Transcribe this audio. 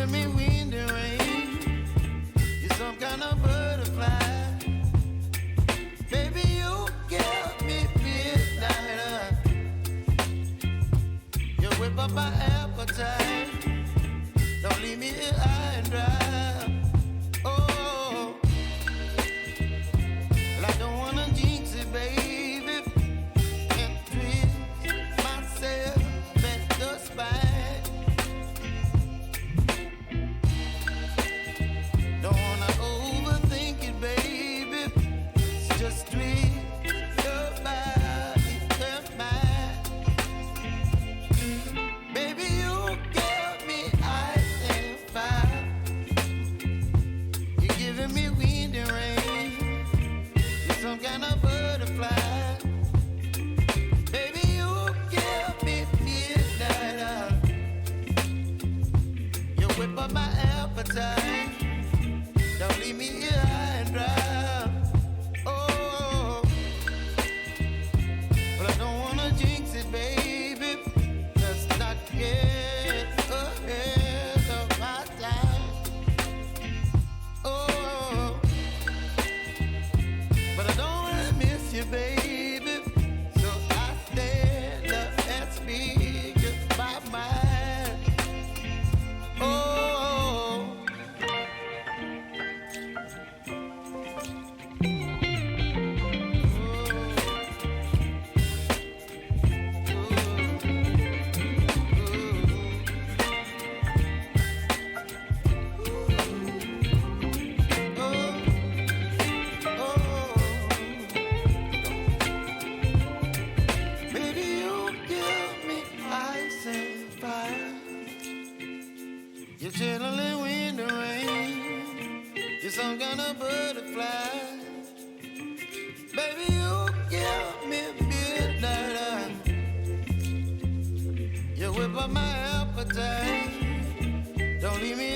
giving me wind and rain. You're some kind of butterfly. Baby, you give me midnight. You whip up my appetite. Don't leave me here high and dry. Oh, well, I don't wanna jinx it, baby, and twist myself at the spine. Don't wanna overthink it, baby. It's just twist your body and mine. Baby, you give me ice and fire. You're giving me wind and rain. You're some kind of butterfly. Baby, you give me midnight. You whip up my appetite. Don't leave me here high and dry. Oh, but I don't wanna jinx it, baby. Let's not get ahead of my time. Oh, but I don't wanna miss you, baby. So I stand up and speak just my mind. Oh. Baby, you give me ice and fire. You're chilling wind and rain. You're some kind of butterfly. Baby, you give me midnight. You whip up my appetite. Don't leave me